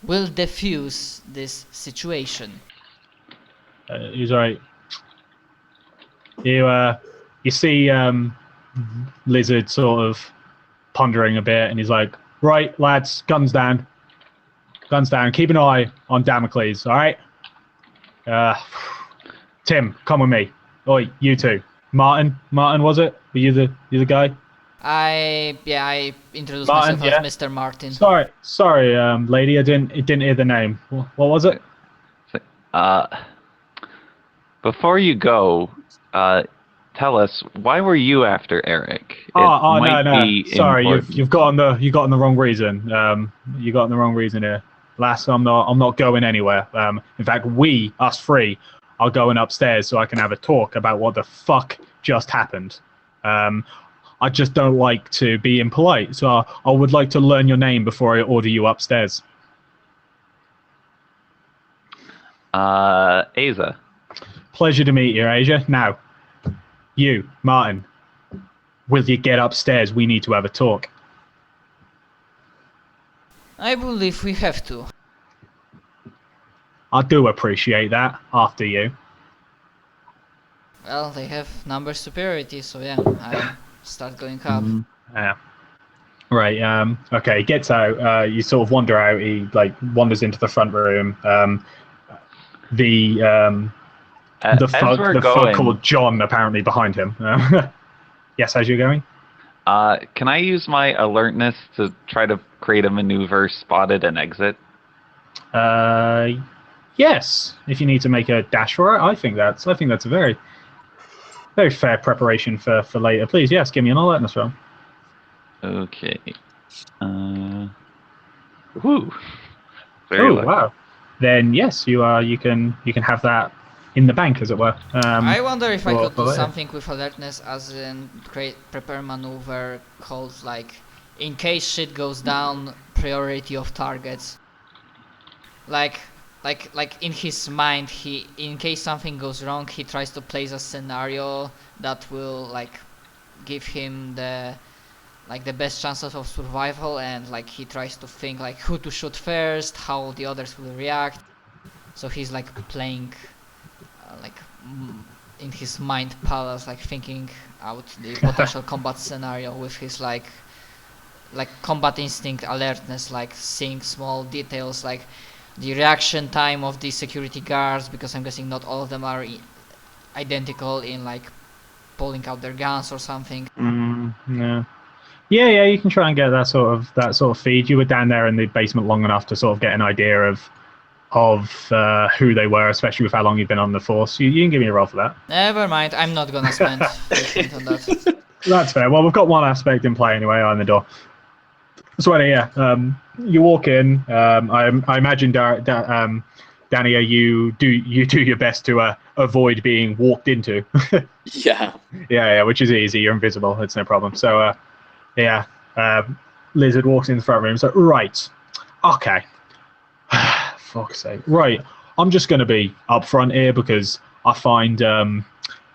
will defuse this situation. He's right. You see Lizard sort of pondering a bit, and he's like, "Right, lads, guns down. Guns down. Keep an eye on Damocles, all right? Tim, come with me. Oi, you two. Martin, was it? Were you the guy? I introduced Martin, myself yeah. as Mr. Martin. Sorry, lady, I didn't hear the name. What was it? Before you go, tell us, why were you after Eric? No. Sorry, important. you've gotten the wrong reason. You got the wrong reason here. Lass, I'm not going anywhere. In fact, us three, are going upstairs so I can have a talk about what the fuck just happened. I just don't like to be impolite, so I would like to learn your name before I order you upstairs. Aza. Pleasure to meet you, Asia. Now, you, Martin, will you get upstairs? We need to have a talk. I believe we have to. I do appreciate that. After you. Well, they have number superiority, so yeah, I start going up. Yeah. Right. Okay. He gets out. You sort of wander out. He wanders into the front room. The fuck called John apparently behind him. Yes, as you're going. Can I use my alertness to try to create a maneuver, spotted, and exit? Yes. If you need to make a dash for it, I think that's a very fair preparation for later. Please, yes, give me an alertness roll. Okay. Woo. Very lucky. Wow. Then yes, you can have that in the bank, as it were. I wonder if I could do something with alertness, as in prepare maneuver called in case shit goes down, priority of targets. Like in his mind, in case something goes wrong, he tries to place a scenario that will give him the best chances of survival, and he tries to think who to shoot first, how the others will react. So he's playing in his mind palace, thinking out the potential combat scenario with his combat instinct alertness, seeing small details the reaction time of the security guards, because I'm guessing not all of them are identical in pulling out their guns or something. Yeah, you can try and get that sort of feed. You were down there in the basement long enough to sort of get an idea of who they were, especially with how long you've been on the force. You can give me a roll for that. Never mind, I'm not gonna spend point on that. That's fair. Well, we've got one aspect in play anyway on the door. So yeah, you walk in. I imagine Dania, you do your best to avoid being walked into. Yeah, which is easy. You're invisible. It's no problem. So Lizard walks in the front room. So right, okay. Fuck's sake. Right, I'm just going to be upfront here because I find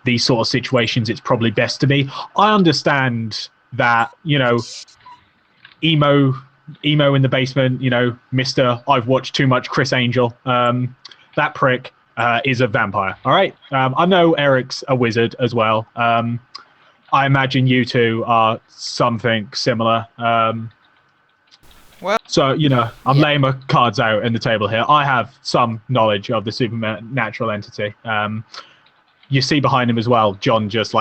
these sort of situations it's probably best to be. I understand that, emo in the basement, Mr. I've watched too much Chris Angel. That prick is a vampire. All right. I know Eric's a wizard as well. I imagine you two are something similar. So, I'm laying my cards out on the table here. I have some knowledge of the supernatural entity. You see behind him as well, John just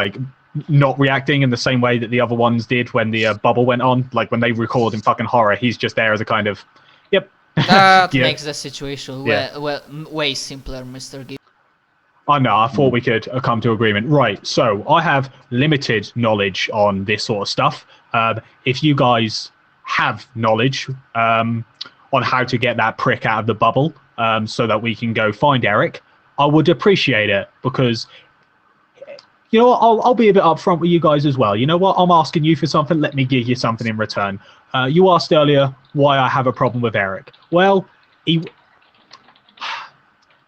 not reacting in the same way that the other ones did when the bubble went on. When they record in fucking horror, he's just there as a kind of, yep. That makes the situation way simpler, Mr. Gibb. I know, I thought we could come to agreement. Right, so I have limited knowledge on this sort of stuff. If you guys have knowledge on how to get that prick out of the bubble so that we can go find Eric, I would appreciate it, because I'll be a bit upfront with you guys as well. You know what? I'm asking you for something. Let me give you something in return. You asked earlier why I have a problem with Eric. Well,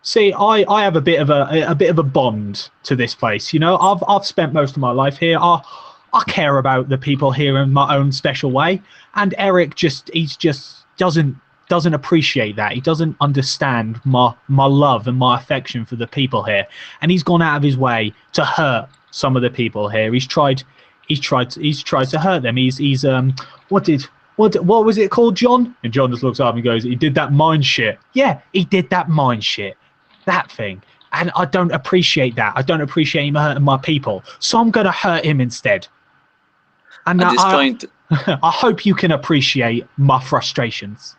see, I have a bit of a bond to this place. I've spent most of my life here. I care about the people here in my own special way, and Eric just doesn't doesn't appreciate that. He doesn't understand my love and my affection for the people here, and he's gone out of his way to hurt some of the people here. He's tried to hurt them. He's what was it called, John? And John just looks up and goes, he did that mine shit. Yeah, he did that mine shit. That thing. And I don't appreciate that. I don't appreciate him hurting my people. So I'm going to hurt him instead. And At this point, I hope you can appreciate my frustrations.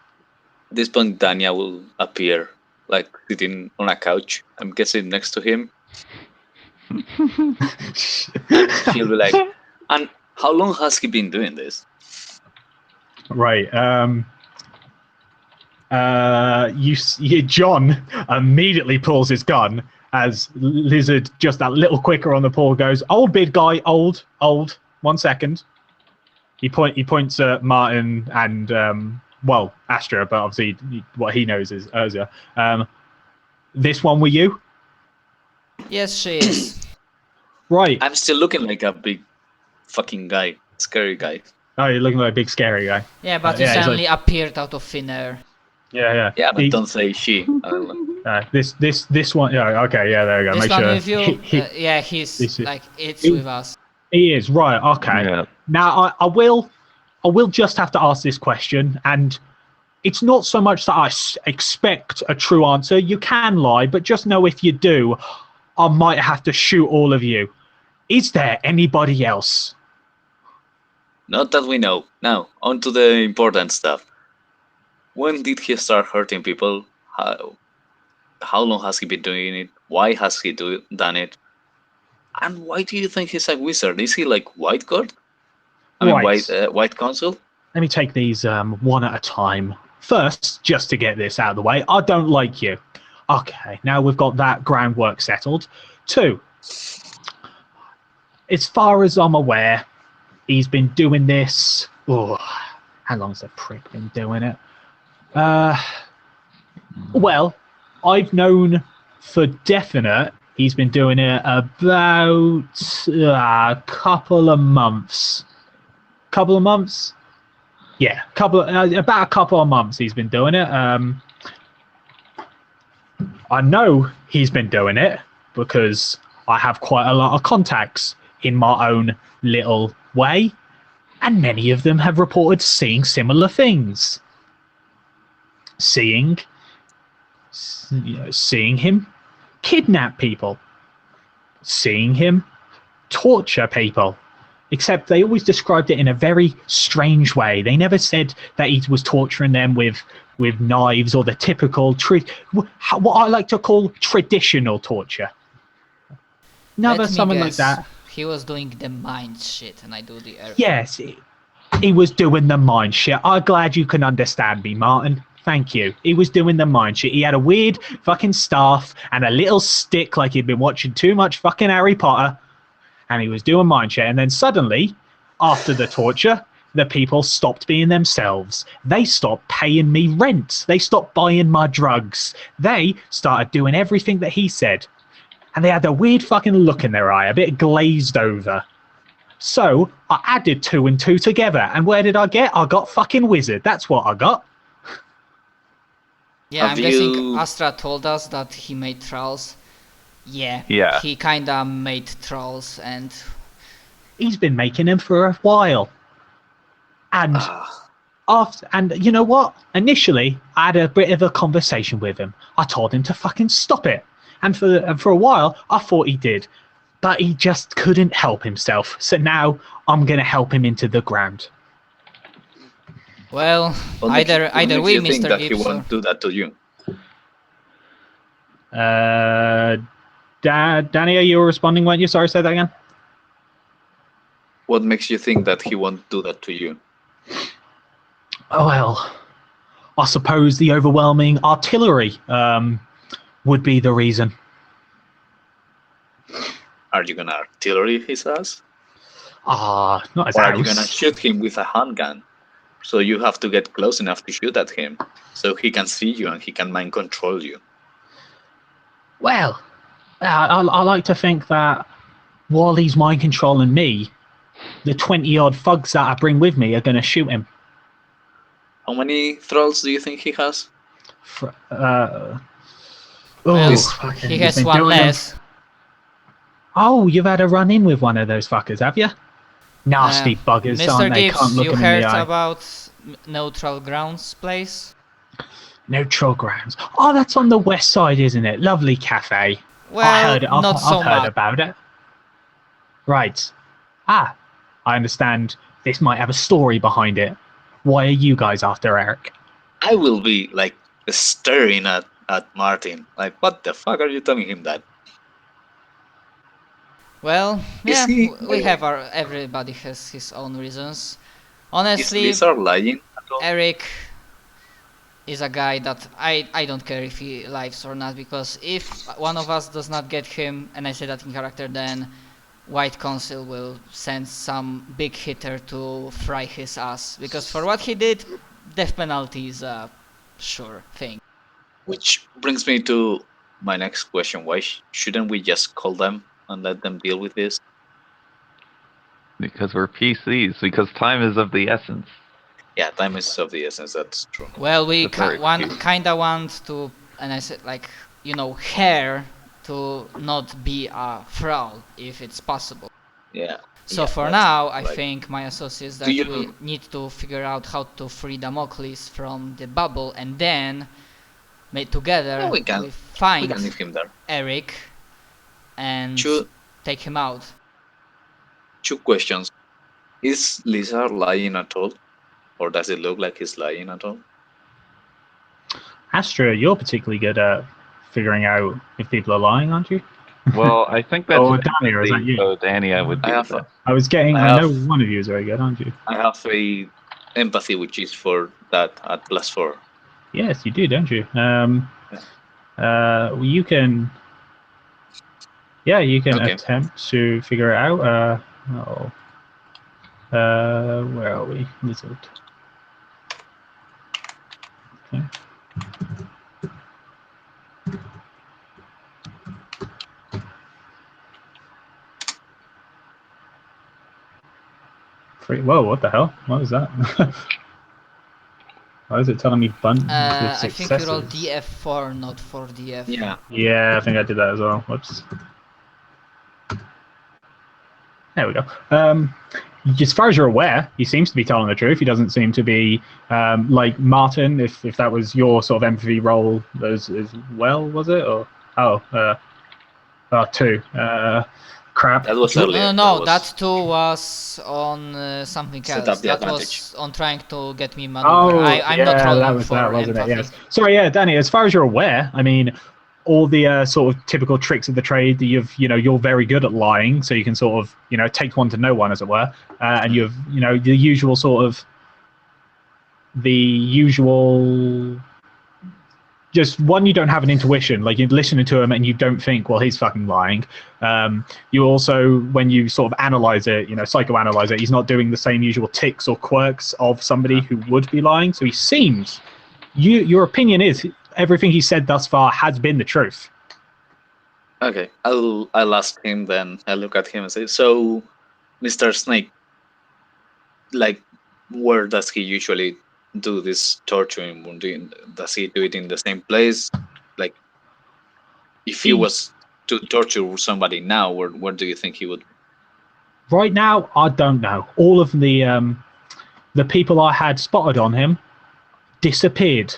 at this point, Dania will appear, like sitting on a couch. I'm guessing next to him. He'll be like, and how long has he been doing this? Right. John immediately pulls his gun as Lizard, just that little quicker on the pull, goes, old big guy, old. 1 second. He points at Martin and Astra, but obviously what he knows is Urza. This one were you? Yes, she is. Right. I'm still looking like a big fucking guy, scary guy. Oh, you're looking like a big scary guy. Yeah, but he suddenly appeared out of thin air. Yeah. Yeah, but don't say she. This one. Yeah. Okay. Yeah. There we go. This Make one sure. with you. Yeah, he's like it's with us. He is right. Okay. Yeah. Now I will just have to ask this question, and it's not so much that I expect a true answer. You can lie, but just know if you do, I might have to shoot all of you. Is there anybody else? Not that we know. Now, on to the important stuff. When did he start hurting people? How long has he been doing it? Why has he done it? And why do you think he's a wizard? Is he like White God? White Council? Let me take these one at a time. First, just to get this out of the way, I don't like you. Okay, now we've got that groundwork settled. 2, as far as I'm aware, he's been doing this. Oh, how long's the prick been doing it? Well, I've known for definite he's been doing it about a couple of months. Couple of months? Yeah, about a couple of months he's been doing it. I know he's been doing it because I have quite a lot of contacts in my own little way, and many of them have reported seeing similar things. Seeing him kidnap people, seeing him torture people, except they always described it in a very strange way. They never said that he was torturing them with knives or the typical what I like to call traditional torture. Never something like that. He was doing the mind shit, and I do the air. Yes, he was doing the mind shit. I'm glad you can understand me, Martin. Thank you. He was doing the mind shit. He had a weird fucking staff and a little stick like he'd been watching too much fucking Harry Potter, and he was doing mind shit. And then suddenly, after the torture, the people stopped being themselves. They stopped paying me rent. They stopped buying my drugs. They started doing everything that he said. And they had a weird fucking look in their eye, a bit glazed over. So I added 2 and 2 together. And where did I get? I got fucking wizard. That's what I got. Yeah, I'm guessing Astra told us that he made trolls. Yeah. He kinda made trolls, and he's been making them for a while. And and you know what? Initially, I had a bit of a conversation with him. I told him to fucking stop it. And for a while, I thought he did. But he just couldn't help himself. So now I'm going to help him into the ground. Well, either we, Mr. Think that Gibbs, he won't do that to you. Danny, you were responding, weren't you? Sorry, say that again. What makes you think that he won't do that to you? Oh, well, I suppose the overwhelming artillery would be the reason. Are you gonna artillery his ass? Not his Or ass. are you gonna shoot him with a handgun? So you have to get close enough to shoot at him, so he can see you and he can mind control you. Well, I like to think that while he's mind controlling me, the 20-odd thugs that I bring with me are going to shoot him. How many thralls do you think he has? Well, fucking, he you've has been one doing them. less. Oh, you've had a run in with one of those fuckers, have you? Nasty buggers, Mr. aren't they? Gibbs, Can't look you them in the heard eye. about Neutral Grounds place? Neutral grounds. Oh, that's on the west side, isn't it? Lovely cafe. Well, not so I've heard much. about it. Right. Ah, I understand this might have a story behind it. Why are you guys after Eric? I will be like staring at Martin. Like, what the fuck are you telling him that? Well, Is yeah, he- we have our. Everybody has his own reasons. Is Honestly, Lizard lying at all? Eric is a guy that I don't care if he lives or not, because if one of us does not get him, and I say that in character, then White Council will send some big hitter to fry his ass, because for what he did, death penalty is a sure thing. Which brings me to my next question. Why shouldn't we just call them and let them deal with this? Because we're PCs. Because time is of the essence. Yeah, time is of the essence, that's true. Well, we That's our excuse. kinda want to, and I said, like, hair to not be a fraud if it's possible. Yeah. So yeah, for that's now, I like- think my associates Do that you- we need to figure out how to free Damocles from the bubble, and then together Yeah, we can find leave him there. Eric and Two, take him out. two questions. Is Lizard lying at all? Or does it look like he's lying at all? Astra, you're particularly good at figuring out if people are lying, aren't you? Well, I think that's Oh, Danny, or is that empathy, you? so Danny, I would I do have that. I know one of you is very good, aren't you? I have a empathy which is for that at +4. Yes, you do, don't you? You can. Yeah, you can Okay. attempt to figure it out. Where are we? Lizard. Okay. Whoa, what the hell? What is that? Why is it telling me bunch of I successes? think you rolled DF4, not 4DF. Yeah. Yeah, I think I did that as well. Whoops. There we go. As far as you're aware, he seems to be telling the truth. He doesn't seem to be like Martin. If that was your sort of empathy role as well, was it? Or two. Crap. That was earlier. No, that that too was on something Set else. up the That advantage. was on trying to get me maneuver. I'm not yeah, rolling that was for that, wasn't empathy. it? Yes. Sorry, yeah, Danny. As far as you're aware, I mean, all the sort of typical tricks of the trade that you're very good at lying, so you can sort of take one to know one, as it were, and you've the usual just one, you don't have an intuition, like you're listening to him and you don't think, well, he's fucking lying. You also, when you sort of analyze it, psychoanalyze it, he's not doing the same usual tics or quirks of somebody who would be lying. So he seems, your opinion is everything he said thus far has been the truth. Okay, I'll ask him then. I'll look at him and say, so, Mr. Snake, like, where does he usually do this torturing? Does he do it in the same place? Like, if he was to torture somebody now, where do you think he would? Right now, I don't know. All of the people I had spotted on him disappeared,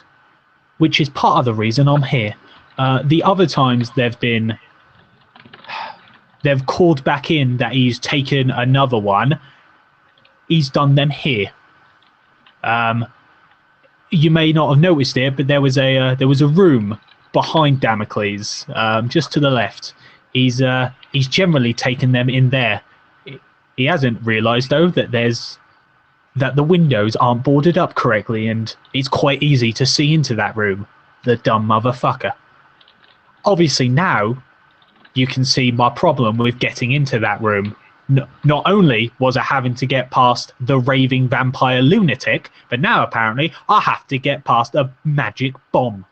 which is part of the reason I'm here. The other times they've called back in that he's taken another one. He's done them here. You may not have noticed it, but there was a room behind Damocles, just to the left. He's generally taken them in there. He hasn't realised though that the windows aren't boarded up correctly, and it's quite easy to see into that room. The dumb motherfucker. Obviously now you can see my problem with getting into that room. Not only was I having to get past the raving vampire lunatic, but now apparently I have to get past a magic bomb.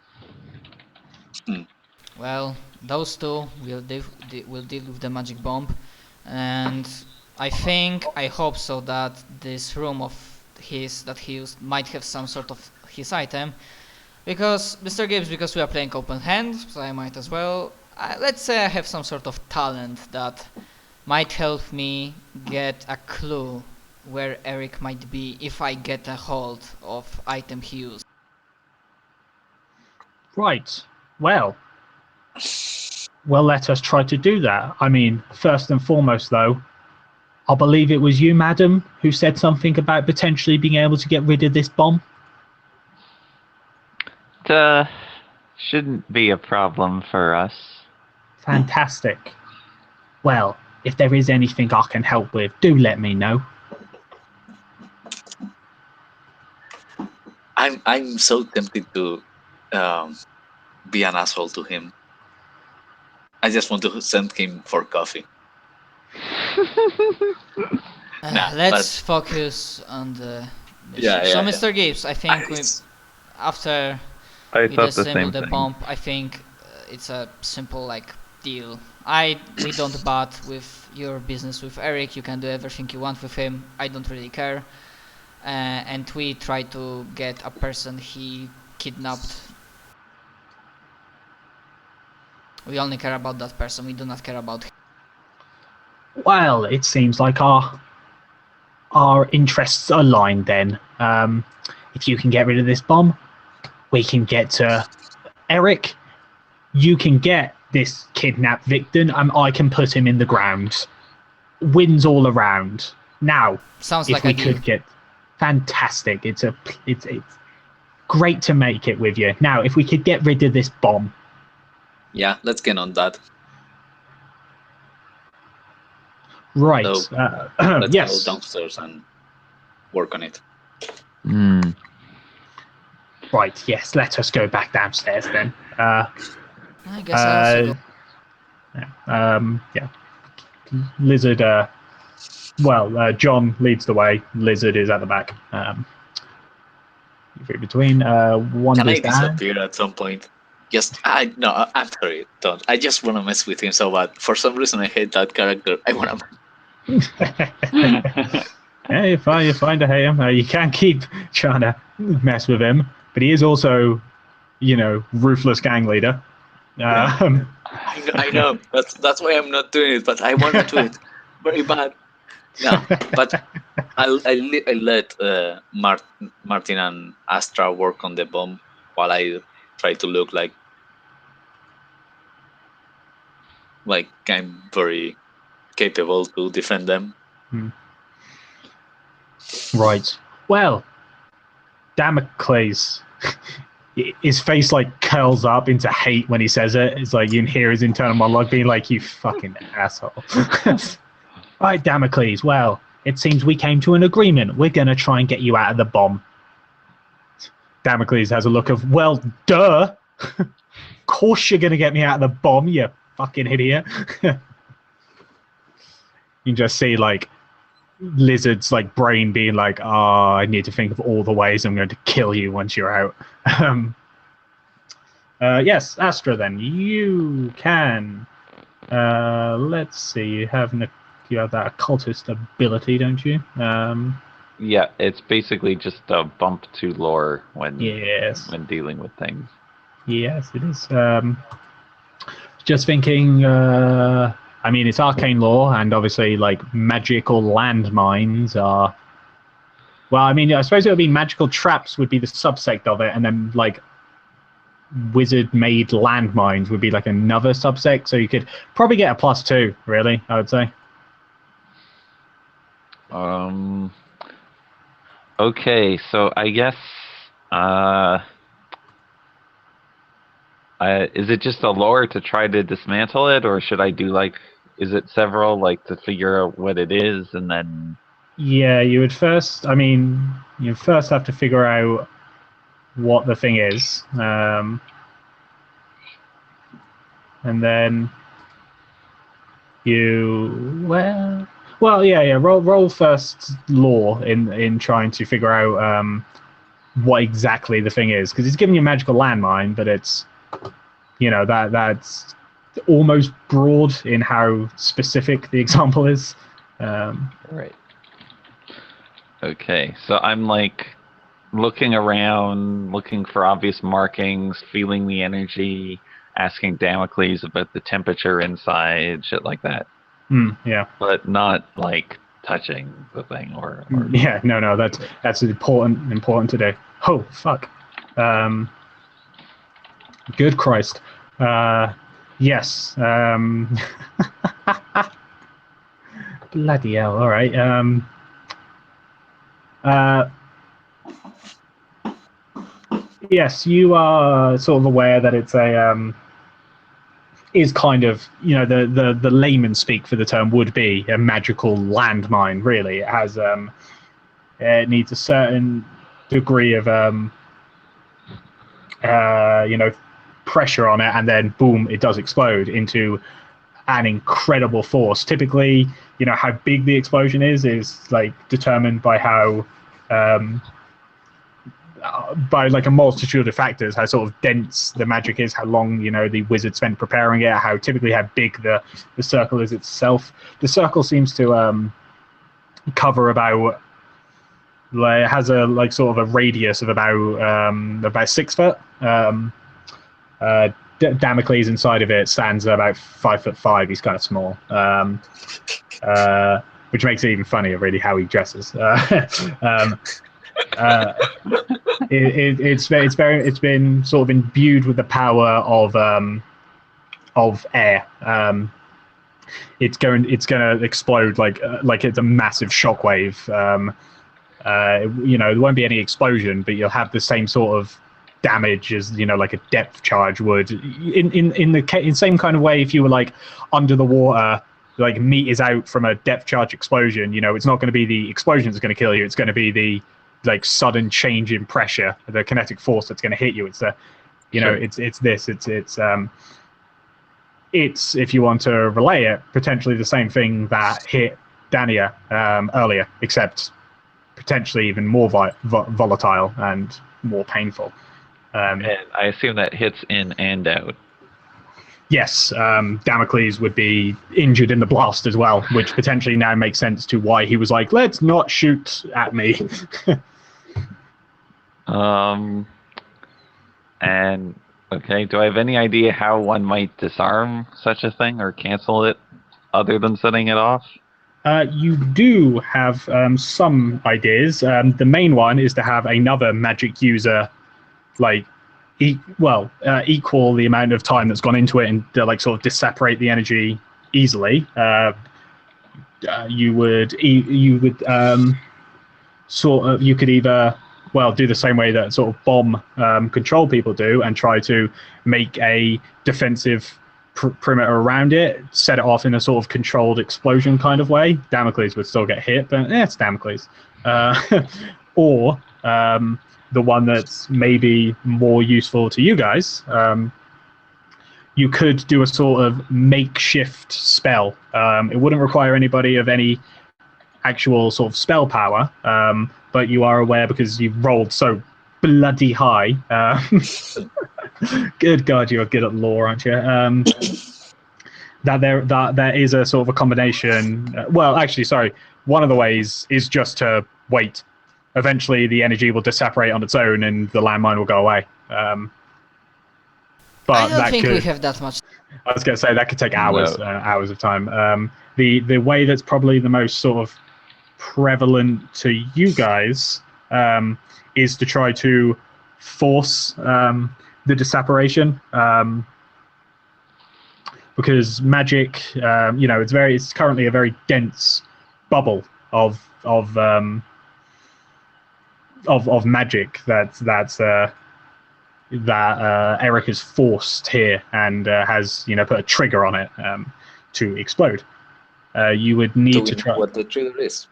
Well, those two will deal with the magic bomb, and I hope so that this room of that he used might have some sort of his item. Because Mr. Gibbs, because we are playing open hand, so I might as well. Let's say I have some sort of talent that might help me get a clue where Eric might be if I get a hold of item he used. Right. Well, let us try to do that. I mean, first and foremost, though, I believe it was you, madam, who said something about potentially being able to get rid of this bomb. Shouldn't be a problem for us. Fantastic. Well, if there is anything I can help with, do let me know. I'm so tempted to be an asshole to him. I just want to send him for coffee. Let's focus on the mission. Yeah, so, yeah. Mr. Gibbs, I think after I we thought the disable same the thing. bomb, I think it's a simple deal. We don't bat with your business with Eric. You can do everything you want with him. I don't really care. And we try to get a person he kidnapped. We only care about that person. We do not care about him. Well, it seems like our interests align then. If you can get rid of this bomb, we can get to Eric. You can get this kidnapped victim, and I can put him in the ground. Wins all around. Now, Sounds if like we a deal. could get fantastic, it's great to make it with you. Now, if we could get rid of this bomb. Yeah, let's get on that. Right. So, let's yes. go downstairs and work on it. Right. Yes. Let us go back downstairs then. I guess I also go. Yeah. Lizard. John leads the way. Lizard is at the back. In between. One Can I is down. disappear at some point? No, I'm sorry, don't. I just want to mess with him so bad. For some reason, I hate that character. I want to. Yeah, you're fine to hate him. You can't keep trying to mess with him, but he is also, ruthless gang leader. I know. That's why I'm not doing it, but I want to do it very bad. No, but I let Martin and Astra work on the bomb while I try to look like I'm very capable to defend them. Right. Well, Damocles, his face curls up into hate when he says it. It's like you can hear his internal monologue being like, "You fucking asshole." Right, Damocles. Well, it seems we came to an agreement. We're gonna try and get you out of the bomb. Damocles has a look of, well, duh. Of course you're gonna get me out of the bomb, you fucking idiot. You can just see Lizard's brain being I need to think of all the ways I'm going to kill you once you're out. Yes, Astra, then you can. Let's see. You have that occultist ability, don't you? Yeah, it's basically just a bump to lore when dealing with things. Yes, it is. Just thinking. It's arcane lore, and obviously, magical landmines are. Well, I suppose it would be magical traps would be the subsect of it, and then wizard-made landmines would be another subsect. So you could probably get a +2, really. I would say. Okay, so I guess. Is it just a lore to try to dismantle it, or should I do is it several to figure out what it is and then? Yeah, you would first. You first have to figure out what the thing is, and then you roll first lore in trying to figure out what exactly the thing is, because it's giving you a magical landmine, but it's that's almost broad in how specific the example is. Right. Okay, so I'm like looking around, looking for obvious markings, feeling the energy, asking Damocles about the temperature inside, shit like that. Yeah. But not like touching the thing or Yeah, no, that's important to do. Oh fuck. Good Christ. Yes. Bloody hell. All right. Uh, yes, you are sort of aware that it's a is kind of, you know, the layman speak for the term would be a magical landmine. Really, it has it needs a certain degree of you know, pressure on it, and then boom, it does explode into an incredible force. Typically, you know, how big the explosion is like determined by how by like a multitude of factors, how sort of dense the magic is, how long, you know, the wizard spent preparing it, how big the circle is itself. The circle seems to cover about, like, it has a like sort of a radius of about 6 foot. Damocles inside of it stands at about 5'5". He's kind of small, which makes it even funnier, really, how he dresses. It's been sort of imbued with the power of air. It's going to explode like it's a massive shockwave. You know, there won't be any explosion, but you'll have the same sort of damage as, you know, like a depth charge would in the same kind of way. If you were like under the water, like meters out from a depth charge explosion, you know, it's not going to be the explosion that's going to kill you. It's going to be the like sudden change in pressure, the kinetic force that's going to hit you. It's the, you know, it's if you want to relay it, potentially the same thing that hit Dania earlier, except potentially even more volatile and more painful. And I assume that hits in and out. Yes, Damocles would be injured in the blast as well, which potentially now makes sense to why he was like, let's not shoot at me. And okay, do I have any idea how one might disarm such a thing or cancel it other than setting it off? You do have some ideas. The main one is to have another magic user, like, equal the amount of time that's gone into it, and to like sort of disseparate the energy easily. You could either, well, do the same way that sort of bomb control people do, and try to make a defensive perimeter around it, set it off in a sort of controlled explosion kind of way. Damocles would still get hit, but it's Damocles. Or the one that's maybe more useful to you guys, you could do a sort of makeshift spell. It wouldn't require anybody of any actual sort of spell power, but you are aware, because you've rolled so bloody high. Good God, you are good at lore, aren't you? That there is a sort of a combination. Well, actually, sorry. One of the ways is just to wait. Eventually, the energy will disseparate on its own, and the landmine will go away. But I don't think we have that much. I was going to say that could take hours, hours of time. The way that's probably the most sort of prevalent to you guys is to try to force the disseparation, because magic, you know, it's currently a very dense bubble of magic that Eric has forced here, and has, you know, put a trigger on it to explode. You would need to try. What the trigger is?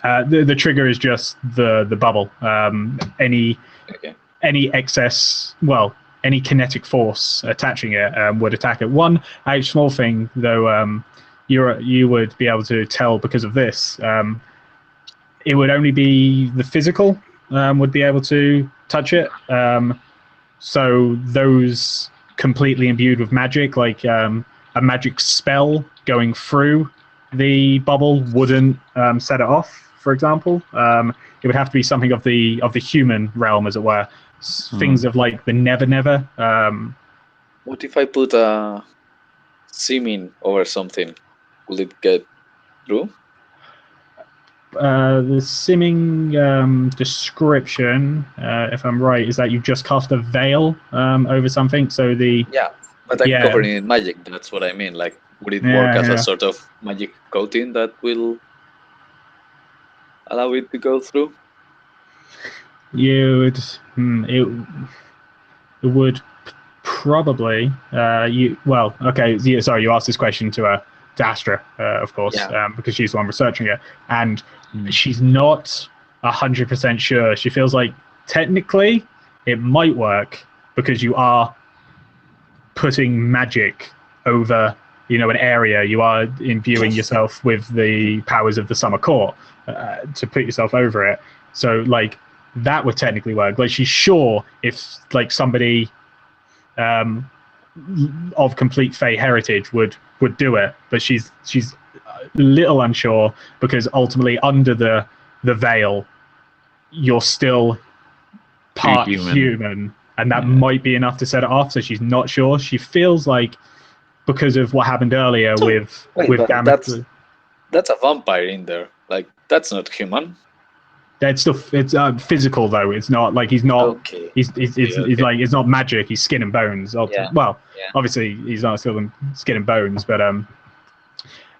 The trigger is just the bubble. Any excess, well, any kinetic force attaching it would attack it. One small thing though, you would be able to tell because of this. It would only be the physical would be able to touch it. So those completely imbued with magic, like a magic spell going through the bubble, wouldn't set it off, for example. it would have to be something of the human realm, as it were. Things of like the Never Never. What if I put a seeming over something? Will it get through? The simming description, if I'm right, is that you just cast a veil over something. So Yeah, but I'm covering it in magic. That's what I mean. Like, would it work as a sort of magic coating that will allow it to go through? You would. It would probably. Okay. Yeah, sorry, you asked this question to Astra, of course, because she's the one researching it, and she's not 100% sure. She feels like technically it might work because you are putting magic over, an area. You are imbuing yourself with the powers of the Summer Court to put yourself over it. So, like, that would technically work. Like, she's sure if, like, somebody of complete Fey heritage would do it, but she's a little unsure because ultimately under the veil you're still part human, and that might be enough to set it off. So she's not sure. She feels like because of what happened earlier with Damocles. That's a vampire in there. Like, that's not human. It's still physical though. It's not like he's not. Okay. He's like, it's not magic. He's skin and bones. Well, obviously he's not still skin and bones, but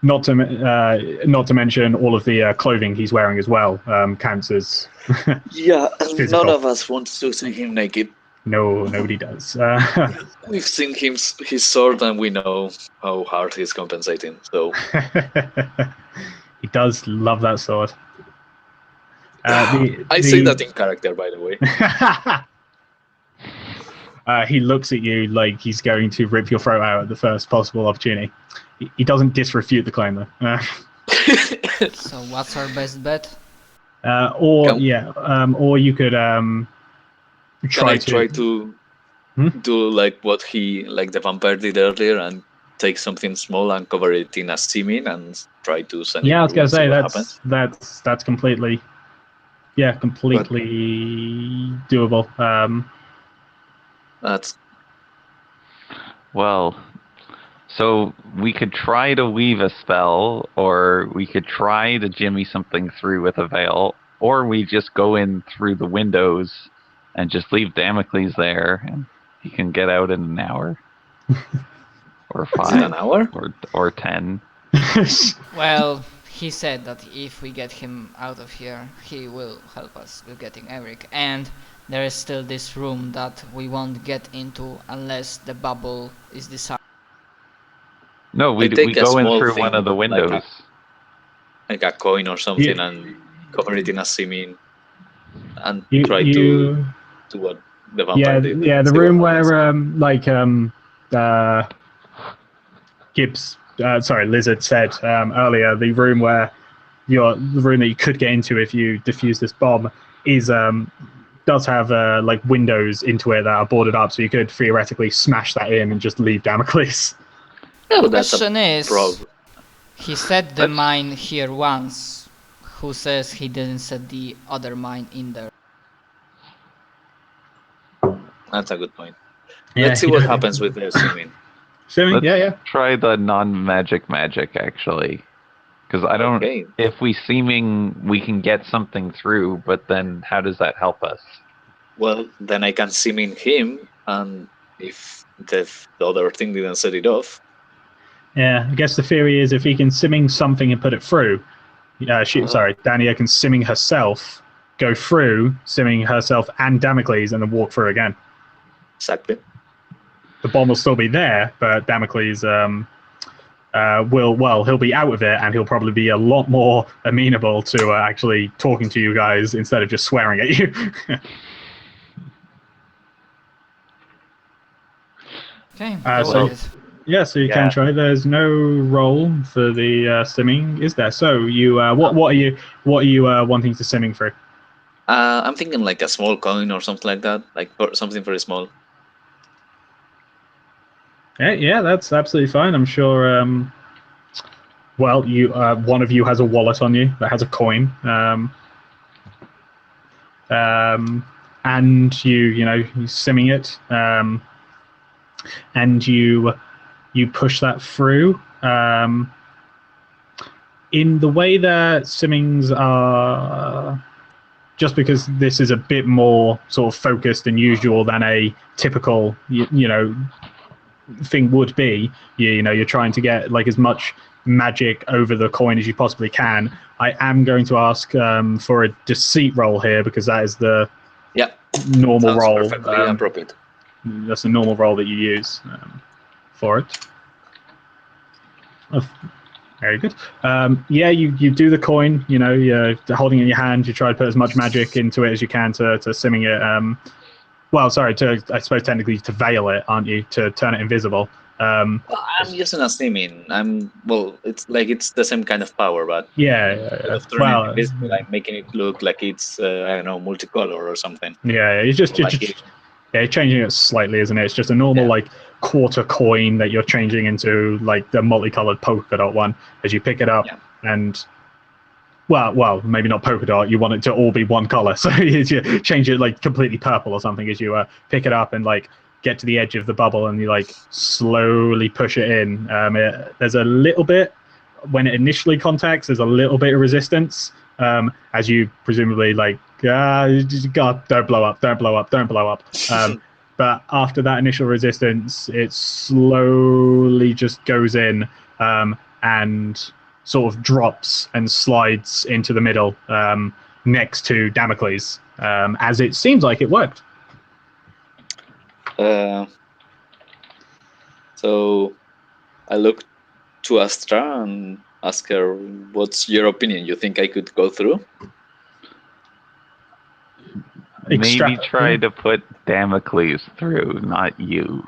not to mention all of the clothing he's wearing as well counts as. Yeah, physical. None of us wants to see him naked. No, nobody does. We've seen his sword, and we know how hard he's compensating. So he does love that sword. I say that in character, by the way. He looks at you like he's going to rip your throat out at the first possible opportunity. He doesn't disrefute the claim, though. So what's our best bet? Or you could try to do like what the vampire did earlier and take something small and cover it in a seeming and try to send it. Yeah, I was gonna say that's completely doable. That's well. So we could try to weave a spell, or we could try to jimmy something through with a veil, or we just go in through the windows and just leave Damocles there, and he can get out in an hour, or 5, an hour, or 10. Well, he said that if we get him out of here, he will help us with getting Eric, and there is still this room that we won't get into unless the bubble is decided. No, we go in through one of the windows. Like a coin or something, and cover it in a seeming, and try to do what the vampire did. Yeah, the room where Lizard said earlier, the room where the room that you could get into if you defuse this bomb is does have like windows into it that are boarded up, so you could theoretically smash that in and just leave Damocles. The question is, he set the mine here once. Who says he didn't set the other mine in there? That's a good point. Let's see what happens with the seeming. Let's try the non-magic actually, because I don't. Okay. If we seeming, we can get something through, but then how does that help us? Well, then I can seeming him, and if the other thing didn't set it off. Yeah, I guess the theory is if he can simming something and put it through. Dania can simming herself, go through, simming herself and Damocles, and then walk through again. Exactly. The bomb will still be there, but Damocles he'll be out of it, and he'll probably be a lot more amenable to actually talking to you guys instead of just swearing at you. Okay. So you can try. There's no roll for the simming, is there? So you what are you wanting to simming through? I'm thinking like a small coin or something like that, like something very small. Yeah, that's absolutely fine. I'm sure. You one of you has a wallet on you that has a coin. and you're simming it, and you push that through. In the way that simmings are, just because this is a bit more sort of focused and usual than a typical thing would be, you're trying to get like as much magic over the coin as you possibly can. I am going to ask for a deceit roll here, because that is the normal sounds roll. Perfectly appropriate. That's the normal roll that you use for it. Very good. You do the coin. You're holding it in your hand. You try to put as much magic into it as you can to simming it. I suppose technically to veil it, aren't you? To turn it invisible. I'm using a simming. It's like it's the same kind of power, but instead of turning it invisible, I'm making it look like it's I don't know, multicolor or something. Yeah, you're just changing it slightly, isn't it? It's just a normal like quarter coin that you're changing into like the multicolored polka dot one as you pick it up, and well, maybe not polka dot. You want it to all be one color, so you change it like completely purple or something as you pick it up and like get to the edge of the bubble, and you like slowly push it in. There's a little bit when it initially contacts. There's a little bit of resistance as you presumably like God, don't blow up. But after that initial resistance, it slowly just goes in and sort of drops and slides into the middle next to Damocles, as it seems like it worked. So I look to Astra and ask her, what's your opinion? You think I could go through? Maybe try to put Damocles through, not you.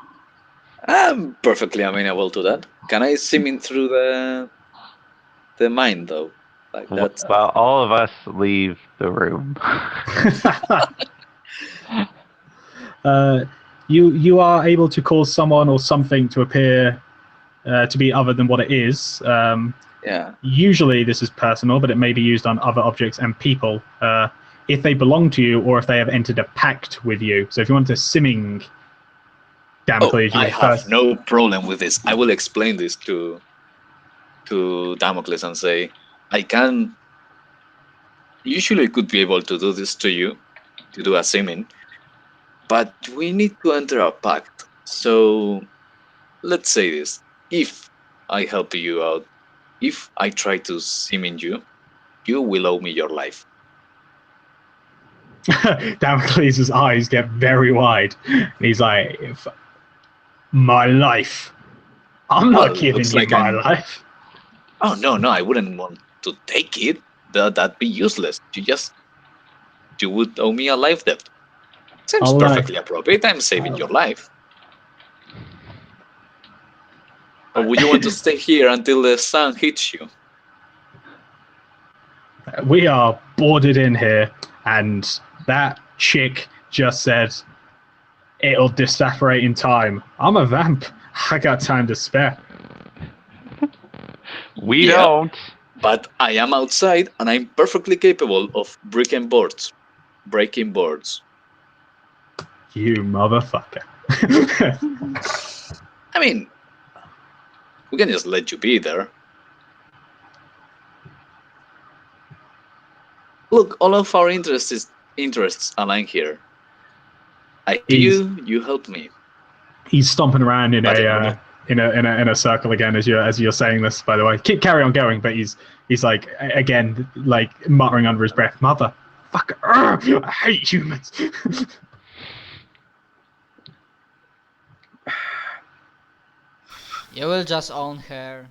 I'm perfectly amenable to that. Can I sim in through the mine, though? Like that's... Well, all of us leave the room. You are able to cause someone or something to appear to be other than what it is. Usually this is personal, but it may be used on other objects and people if they belong to you or if they have entered a pact with you. So if you want to simming Damocles, I have no problem with this. I will explain this to Damocles and say, I can usually could be able to do this to you, to do a simming, but we need to enter a pact. So let's say this. If I help you out, if I try to simming you, you will owe me your life. Damocles' eyes get very wide. And he's like, my life? I'm not giving you like my life. Oh, no, I wouldn't want to take it. That'd be useless. You would owe me a life debt. Seems perfectly appropriate. I'm saving your life. Or would you want to stay here until the sun hits you? We are boarded in here, and that chick just said, it'll disaffirate in time. I'm a vamp. I got time to spare. We don't. But I am outside, and I'm perfectly capable of breaking boards. You motherfucker. I mean, we can just let you be there. Look, all of our interests align here. I help you help me. He's stomping around in a circle again as you're saying this. By the way, carry on going, but he's like again like muttering under his breath, "Motherfucker, I hate humans." You will just own her